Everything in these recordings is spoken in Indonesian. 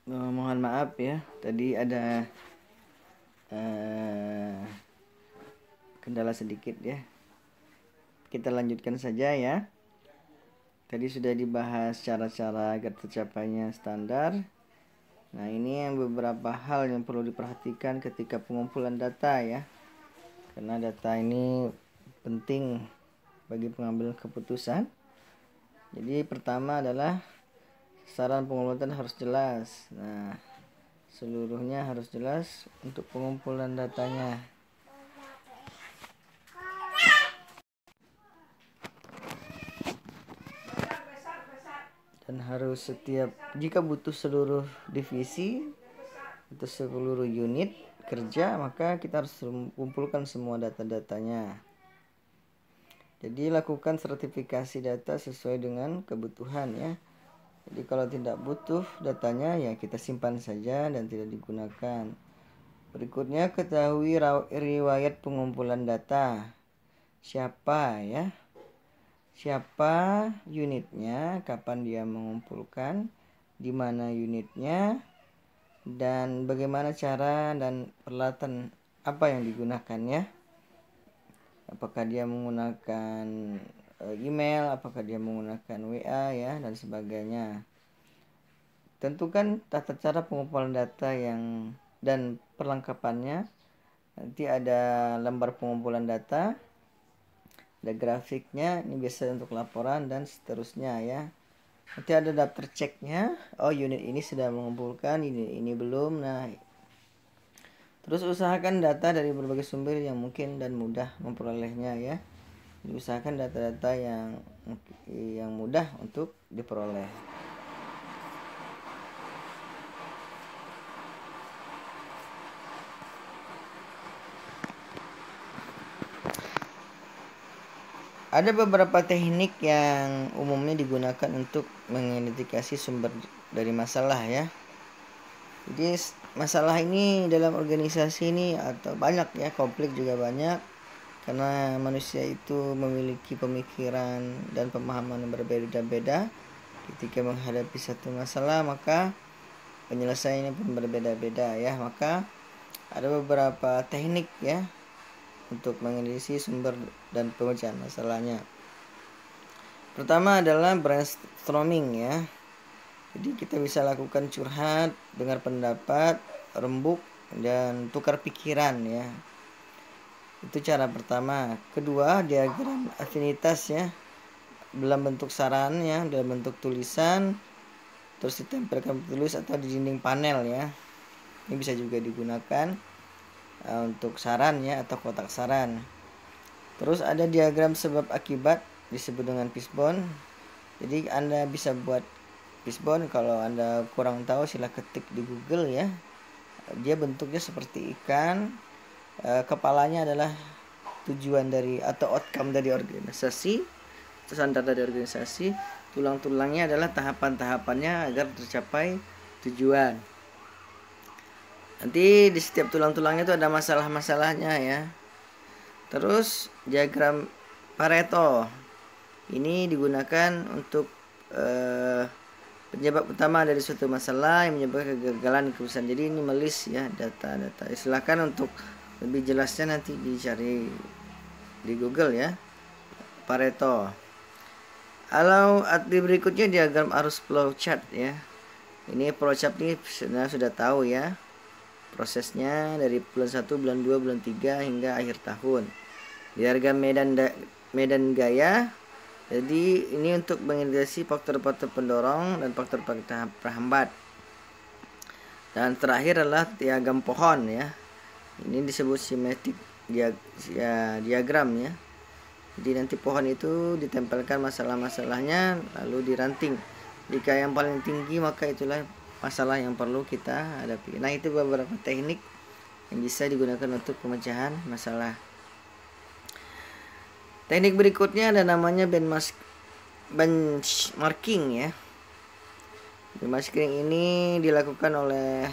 Mohon maaf ya, tadi ada eh, kendala sedikit ya. Kita lanjutkan saja ya. Tadi sudah dibahas cara-cara agar tercapainya standar. Nah, ini yang beberapa hal yang perlu diperhatikan ketika pengumpulan data ya. Karena data ini penting bagi pengambilan keputusan. Jadi pertama adalah saran pengumpulan harus jelas. Nah, seluruhnya harus jelas untuk pengumpulan datanya. Dan harus jika butuh seluruh divisi atau seluruh unit kerja, maka kita harus kumpulkan semua data-datanya. Jadi lakukan sertifikasi data sesuai dengan kebutuhan ya. Jadi kalau tidak butuh datanya ya kita simpan saja dan tidak digunakan. Berikutnya ketahui riwayat pengumpulan data. Siapa ya? Siapa unitnya, kapan dia mengumpulkan, di mana unitnya, dan bagaimana cara dan peralatan apa yang digunakannya. Apakah dia menggunakan email, apakah dia menggunakan WA ya, dan sebagainya. Tentukan tata cara pengumpulan data dan perlengkapannya. Nanti ada lembar pengumpulan data, ada grafiknya, ini biasa untuk laporan dan seterusnya ya. Nanti ada daftar ceknya. Oh, unit ini sudah mengumpulkan, ini belum. Nah, terus usahakan data dari berbagai sumber yang mungkin dan mudah memperolehnya ya. Diusahakan data-data yang mudah untuk diperoleh. Ada beberapa teknik yang umumnya digunakan untuk mengidentifikasi sumber dari masalah ya. Jadi masalah ini dalam organisasi ini atau banyak ya, konflik juga banyak. Karena manusia itu memiliki pemikiran dan pemahaman yang berbeda-beda. Ketika menghadapi satu masalah maka penyelesaiannya pun berbeda-beda ya. Maka ada beberapa teknik ya untuk menganalisis sumber dan pemecahan masalahnya. Pertama adalah brainstorming ya. Jadi kita bisa lakukan curhat, dengar pendapat, rembuk, dan tukar pikiran ya. Itu cara pertama. Kedua, diagram afinitas ya. Dalam bentuk saran ya, dalam bentuk tulisan, terus ditempelkan tulis atau di dinding panel ya. Ini bisa juga digunakan untuk saran ya, atau kotak saran. Terus ada diagram sebab akibat, disebut dengan fishbone. Jadi Anda bisa buat fishbone. Kalau Anda kurang tahu silahkan ketik di Google ya. Dia bentuknya seperti ikan. Kepalanya adalah tujuan dari atau outcome dari organisasi, standar dari organisasi. Tulang-tulangnya adalah tahapan-tahapannya agar tercapai tujuan. Nanti di setiap tulang-tulangnya itu ada masalah-masalahnya ya. Terus diagram Pareto ini digunakan untuk penyebab utama dari suatu masalah yang menyebabkan kegagalan keputusan. Jadi ini melis ya data-data. Silakan untuk lebih jelasnya nanti dicari di Google ya. Pareto. Kalau di berikutnya diagram arus flow chart ya. Ini flow chart ini sudah tahu ya. Prosesnya dari bulan 1, bulan 2, bulan 3 hingga akhir tahun. Diagram medan gaya. Jadi ini untuk mengidentifikasi faktor-faktor pendorong dan faktor-faktor penghambat. Dan terakhir adalah diagram pohon ya. Ini disebut schematic diagram ya. Jadi nanti pohon itu ditempelkan masalah-masalahnya lalu diranting. Jika yang paling tinggi maka itulah masalah yang perlu kita hadapi. Nah, itu beberapa teknik yang bisa digunakan untuk pemecahan masalah. Teknik berikutnya ada namanya benchmarking ya. Benchmarking ini dilakukan oleh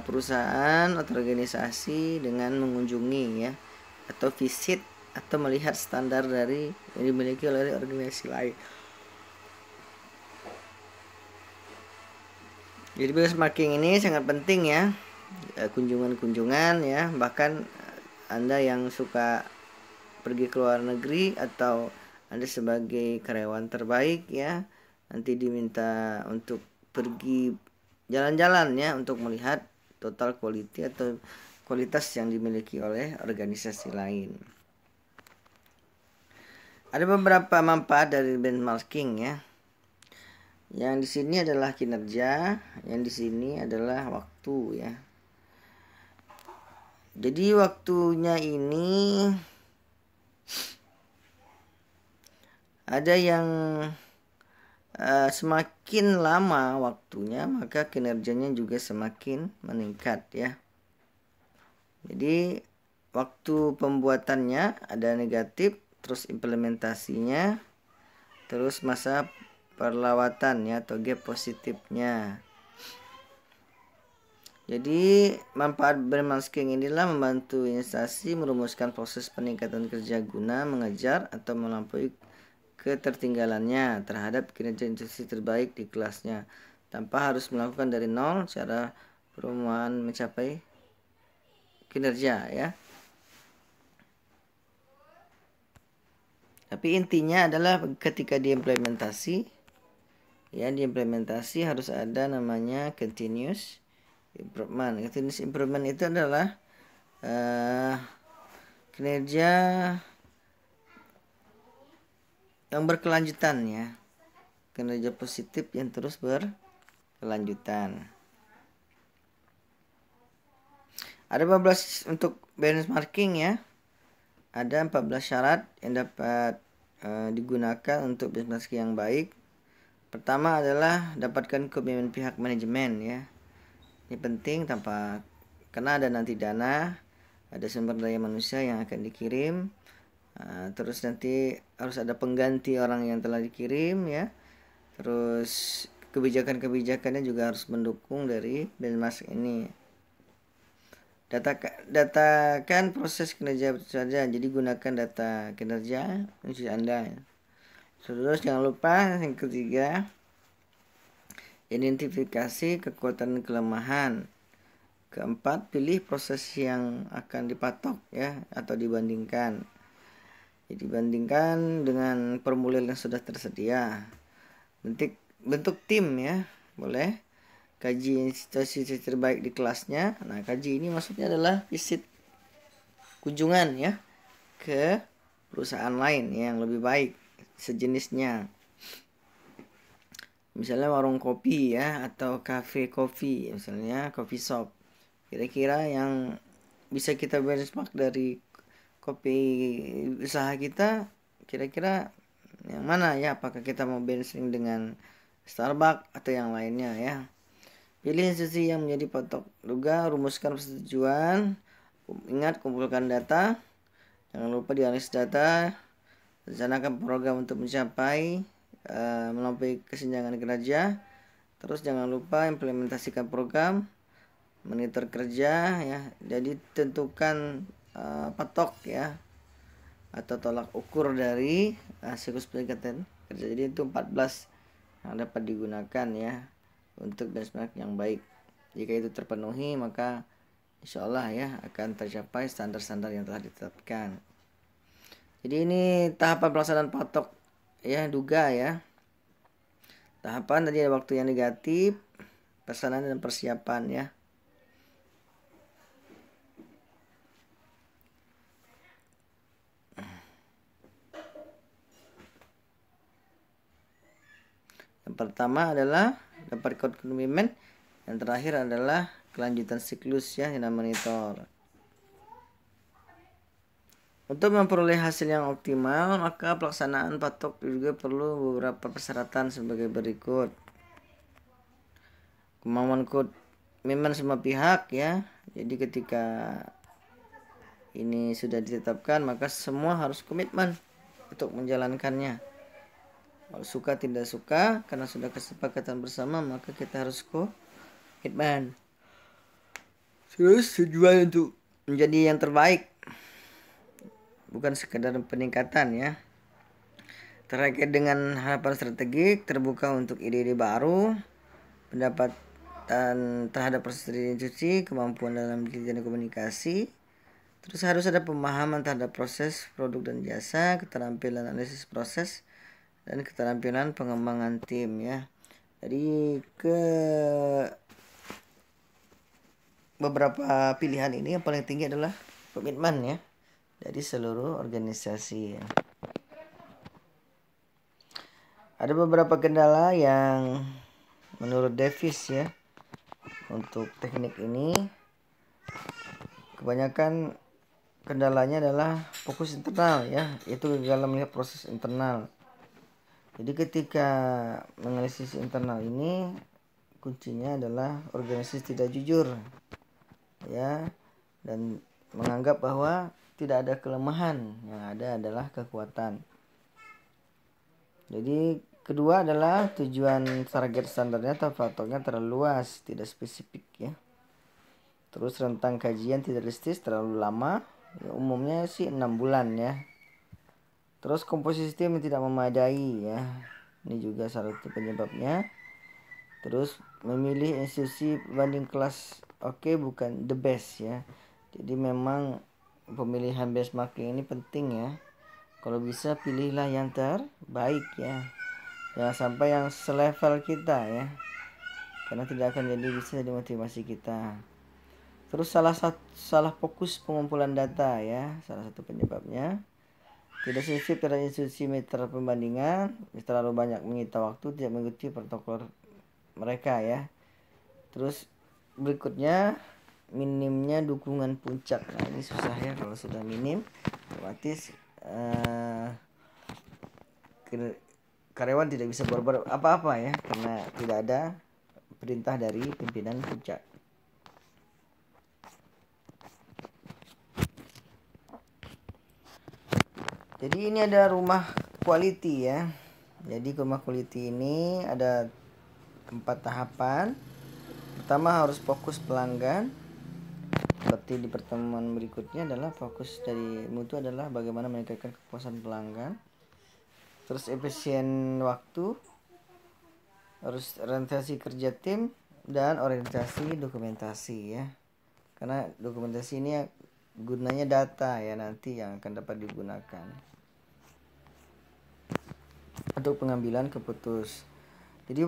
perusahaan atau organisasi dengan mengunjungi ya, atau visit atau melihat standar dari yang dimiliki oleh organisasi lain. Jadi benchmarking ini sangat penting ya, kunjungan-kunjungan ya, bahkan Anda yang suka pergi ke luar negeri atau Anda sebagai karyawan terbaik ya, nanti diminta untuk pergi jalan-jalan ya untuk melihat total quality atau kualitas yang dimiliki oleh organisasi lain. Ada beberapa manfaat dari benchmarking ya. Yang di sini adalah kinerja, yang di sini adalah waktu ya. Jadi waktunya ini ada yang semakin lama waktunya maka kinerjanya juga semakin meningkat ya. Jadi waktu pembuatannya ada negatif, terus implementasinya, terus masa perlawatannya atau gap positifnya. Jadi manfaat benchmarking inilah membantu instansi merumuskan proses peningkatan kerja guna mengejar atau melampaui ketertinggalannya terhadap kinerja institusi terbaik di kelasnya tanpa harus melakukan dari nol cara perumahan mencapai kinerja ya. Tapi intinya adalah ketika diimplementasi ya, diimplementasi harus ada namanya continuous improvement. Continuous improvement itu adalah kinerja yang berkelanjutan ya, kinerja positif yang terus berkelanjutan. Ada 14 untuk benchmarking ya. Ada 14 syarat yang dapat digunakan untuk benchmarking yang baik. Pertama adalah dapatkan komitmen pihak manajemen ya. Ini penting karena ada nanti dana, ada sumber daya manusia yang akan dikirim. Terus nanti harus ada pengganti orang yang telah dikirim ya. Terus kebijakan-kebijakannya juga harus mendukung dari benchmark ini. Datakan proses kinerja saja. Jadi gunakan data kinerja institusi Anda. Terus jangan lupa yang ketiga, identifikasi kekuatan dan kelemahan. Keempat, pilih proses yang akan dipatok ya atau dibandingkan. Jadi bandingkan dengan formulir yang sudah tersedia. Bentuk tim ya, boleh. Kaji institusi terbaik di kelasnya. Nah, kaji ini maksudnya adalah visit kunjungan ya ke perusahaan lain yang lebih baik sejenisnya. Misalnya warung kopi ya atau cafe kopi, misalnya coffee shop. Kira-kira yang bisa kita benchmark dari kopi usaha kita, kira-kira yang mana ya? Apakah kita mau benchmark dengan Starbucks atau yang lainnya ya? Pilih institusi yang menjadi patok juga, rumuskan persetujuan, ingat kumpulkan data, jangan lupa dianalisis data, rencanakan program untuk mencapai melampaui kesenjangan kinerja, terus jangan lupa implementasikan program, monitor kerja ya, jadi tentukan patok ya atau tolak ukur dari siklus peningkatan kerja. Jadi itu 14 yang dapat digunakan ya untuk benchmark yang baik. Jika itu terpenuhi maka insya Allah ya akan tercapai standar-standar yang telah ditetapkan. Jadi ini tahapan pelaksanaan patok ya, duga ya. Tahapan tadi ada waktu yang negatif, pelaksanaan dan persiapan ya. Yang pertama adalah dapat komitmen, yang terakhir adalah kelanjutan siklus ya, yang monitor. Untuk memperoleh hasil yang optimal, maka pelaksanaan patok juga perlu beberapa persyaratan sebagai berikut. Kemauan komitmen semua pihak ya. Jadi ketika ini sudah ditetapkan, maka semua harus komitmen untuk menjalankannya. Kalau suka tidak suka, karena sudah kesepakatan bersama, maka kita harus komitmen. Terus tujuan untuk menjadi yang terbaik, bukan sekedar peningkatan ya. Terkait dengan harapan strategik, terbuka untuk ide-ide baru, pendapat dan terhadap proses cuci, kemampuan dalam diri dan komunikasi. Terus harus ada pemahaman terhadap proses, produk dan jasa, keterampilan analisis proses, dan keterampilan pengembangan tim ya. Jadi beberapa pilihan ini yang paling tinggi adalah komitmen ya dari seluruh organisasi. Ada beberapa kendala yang menurut Davis ya untuk teknik ini. Kebanyakan kendalanya adalah fokus internal ya, itu dalam melihat proses internal. Jadi ketika menganalisis internal ini kuncinya adalah organisasi tidak jujur ya, dan menganggap bahwa tidak ada kelemahan, yang ada adalah kekuatan. Jadi kedua adalah tujuan target standarnya atau faktornya terlalu luas, tidak spesifik ya. Terus rentang kajian tidak realistis, terlalu lama ya, umumnya sih 6 bulan ya. Terus komposisi tim yang tidak memadai ya, ini juga salah satu penyebabnya. Terus memilih institusi banding kelas oke bukan the best ya. Jadi memang pemilihan benchmarking ini penting ya. Kalau bisa pilihlah yang terbaik ya, jangan sampai yang selevel kita ya, karena tidak akan bisa jadi motivasi kita. Terus salah fokus pengumpulan data ya, salah satu penyebabnya. Tidak sensitif terhadap institusi mitra pembandingan, terlalu banyak menyita waktu, tidak mengikuti protokol mereka ya. Terus berikutnya minimnya dukungan puncak. Nah ini susah ya, kalau sudah minim otomatis karyawan tidak bisa berbuat apa-apa ya, karena tidak ada perintah dari pimpinan puncak. Jadi ini ada rumah quality ya. Jadi rumah quality ini ada 4 tahapan. Pertama harus fokus pelanggan. Seperti di pertemuan berikutnya adalah fokus dari mutu adalah bagaimana meningkatkan kepuasan pelanggan. Terus efisien waktu, harus orientasi kerja tim, dan orientasi dokumentasi ya. Karena dokumentasi ini gunanya data ya, nanti yang akan dapat digunakan untuk pengambilan keputusan. Jadi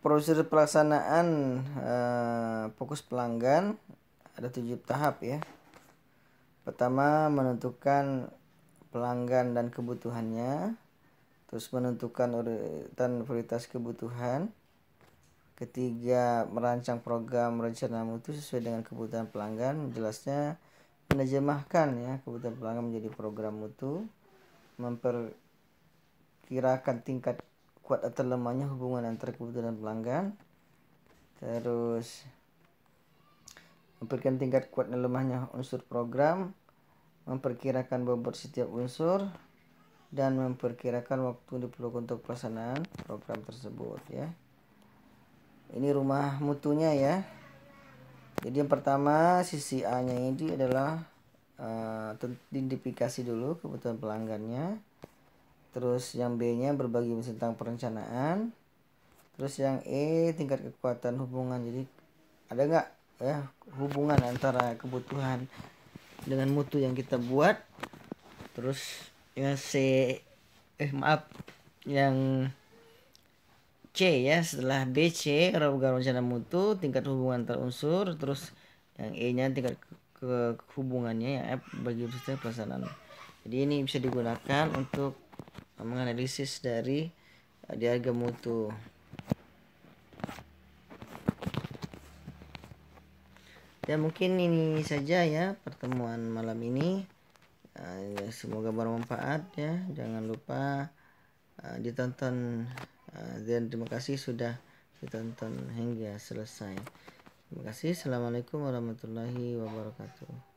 prosedur pelaksanaan fokus pelanggan ada 7 tahap ya. Pertama menentukan pelanggan dan kebutuhannya, terus menentukan urutan prioritas kebutuhan. Ketiga merancang program rencana mutu sesuai dengan kebutuhan pelanggan, jelasnya menerjemahkan ya kebutuhan pelanggan menjadi program mutu, memperkirakan tingkat kuat atau lemahnya hubungan antara kebutuhan pelanggan, terus memperkirakan tingkat kuat dan lemahnya unsur program, memperkirakan bobot setiap unsur, dan memperkirakan waktu yang diperlukan untuk pelaksanaan program tersebut ya. Ini rumah mutunya ya. Jadi yang pertama sisi A nya ini adalah identifikasi dulu kebutuhan pelanggannya. Terus yang B nya berbagi tentang perencanaan. Terus yang E tingkat kekuatan hubungan. Jadi ada nggak ya hubungan antara kebutuhan dengan mutu yang kita buat. Terus yang yang C ya, setelah B, C program rencana mutu, tingkat hubungan antar unsur. Terus yang E nya tingkat hubungannya, yang F bagi sistem pelaksanaan. Jadi ini bisa digunakan untuk menganalisis dari diagram mutu. Ya mungkin ini saja ya pertemuan malam ini. Semoga bermanfaat ya. Jangan lupa ditonton, dan terima kasih sudah ditonton hingga selesai. Terima kasih. Assalamualaikum warahmatullahi wabarakatuh.